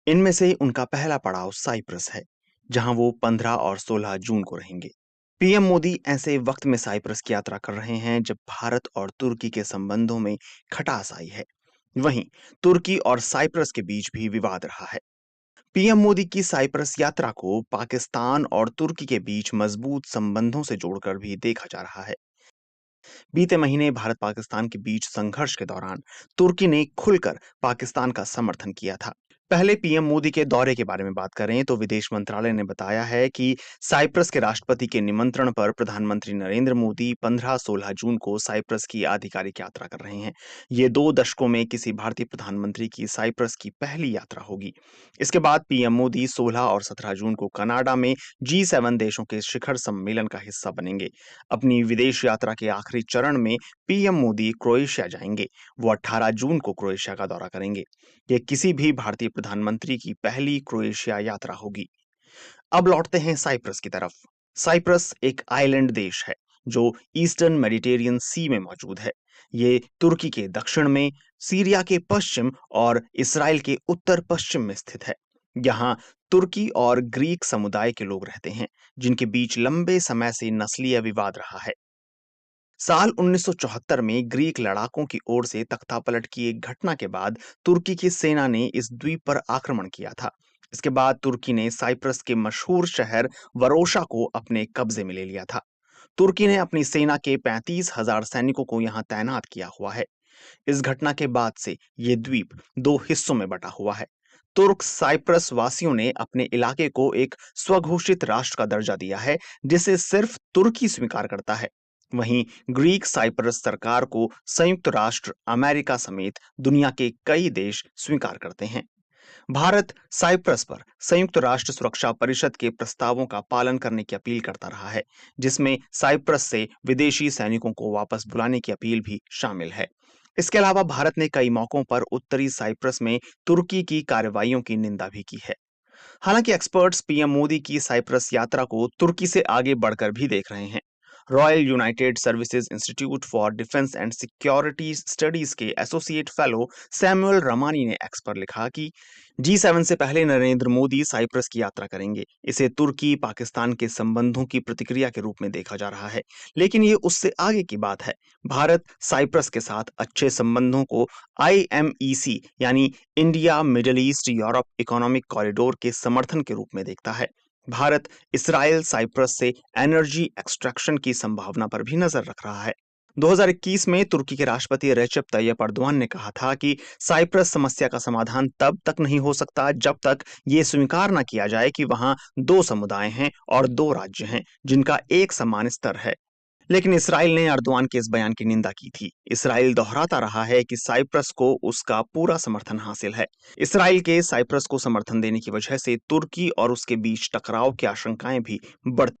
इनमें से उनका पहला पड़ाव साइप्रस है, जहां वो 15 और 16 जून को रहेंगे। पीएम मोदी ऐसे वक्त में साइप्रस की यात्रा कर रहे हैं जब भारत और तुर्की के संबंधों में खटास आई है। वहीं तुर्की और साइप्रस के बीच भी विवाद रहा है। पीएम मोदी की साइप्रस यात्रा को पाकिस्तान और तुर्की के बीच मजबूत संबंधों से जोड़कर भी देखा जा रहा है। बीते महीने भारत पाकिस्तान के बीच संघर्ष के दौरान तुर्की ने खुलकर पाकिस्तान का समर्थन किया था। पहले पीएम मोदी के दौरे के बारे में बात करें तो विदेश मंत्रालय ने बताया है कि साइप्रस के राष्ट्रपति के निमंत्रण पर प्रधानमंत्री नरेंद्र मोदी 15-16 जून को साइप्रस की आधिकारिक यात्रा कर रहे हैं। ये 2 दशकों में किसी भारतीय प्रधानमंत्री की साइप्रस की पहली यात्रा होगी। इसके बाद पीएम मोदी 16 और 17 जून को कनाडा में G7 देशों के शिखर सम्मेलन का हिस्सा बनेंगे। अपनी विदेश यात्रा के आखिरी चरण में पीएम मोदी क्रोएशिया जाएंगे। वो 18 जून को क्रोएशिया का दौरा करेंगे। ये किसी भी भारतीय प्रधानमंत्री की पहली क्रोएशिया यात्रा होगी। अब लौटते हैं साइप्रस की तरफ। साइप्रस एक आइलैंड देश है जो ईस्टर्न मेडिटेरियन सी में मौजूद है। ये तुर्की के दक्षिण में, सीरिया के पश्चिम और इसराइल के उत्तर पश्चिम में स्थित है। यहाँ तुर्की और ग्रीक समुदाय के लोग रहते हैं, जिनके बीच लंबे समय से नस्लीय विवाद रहा है। साल 1974 में ग्रीक लड़ाकों की ओर से तख्तापलट की एक घटना के बाद तुर्की की सेना ने इस द्वीप पर आक्रमण किया था। इसके बाद तुर्की ने साइप्रस के मशहूर शहर वरोशा को अपने कब्जे में ले लिया था। तुर्की ने अपनी सेना के 35,000 सैनिकों को यहाँ तैनात किया हुआ है। इस घटना के बाद से ये द्वीप 2 हिस्सों में बटा हुआ है। तुर्क साइप्रस वासियों ने अपने इलाके को एक स्वघोषित राष्ट्र का दर्जा दिया है, जिसे सिर्फ तुर्की स्वीकार करता है। वहीं ग्रीक साइप्रस सरकार को संयुक्त राष्ट्र अमेरिका समेत दुनिया के कई देश स्वीकार करते हैं। भारत साइप्रस पर संयुक्त राष्ट्र सुरक्षा परिषद के प्रस्तावों का पालन करने की अपील करता रहा है, जिसमें साइप्रस से विदेशी सैनिकों को वापस बुलाने की अपील भी शामिल है। इसके अलावा भारत ने कई मौकों पर उत्तरी साइप्रस में तुर्की की कार्रवाइयों की निंदा भी की है। हालांकि एक्सपर्ट्स पीएम मोदी की साइप्रस यात्रा को तुर्की से आगे बढ़कर भी देख रहे हैं। Royal United services institute for defence and security studies के एसोसिएट फेलो सैमुअल रमानी ने एक्स पर लिखा कि G7 से पहले नरेंद्र मोदी साइप्रस की यात्रा करेंगे। इसे तुर्की पाकिस्तान के संबंधों की प्रतिक्रिया के रूप में देखा जा रहा है, लेकिन ये उससे आगे की बात है। भारत साइप्रस के साथ अच्छे संबंधों को IMEC यानी India middle east Europe economic corridor के समर्थन के रूप में देखता है। भारत इसराइल साइप्रस से एनर्जी एक्सट्रैक्शन की संभावना पर भी नजर रख रहा है। 2021 में तुर्की के राष्ट्रपति रेचेप तैयप अर्दोआन ने कहा था कि साइप्रस समस्या का समाधान तब तक नहीं हो सकता जब तक ये स्वीकार न किया जाए कि वहां 2 समुदाय हैं और 2 राज्य हैं जिनका एक समान स्तर है। लेकिन इसराइल ने अर्दोआन के इस बयान की निंदा की थी। इसराइल दोहराता रहा है कि साइप्रस को उसका पूरा समर्थन हासिल है। इसराइल के साइप्रस को समर्थन देने की वजह से तुर्की और उसके बीच टकराव की आशंकाएं भी बढ़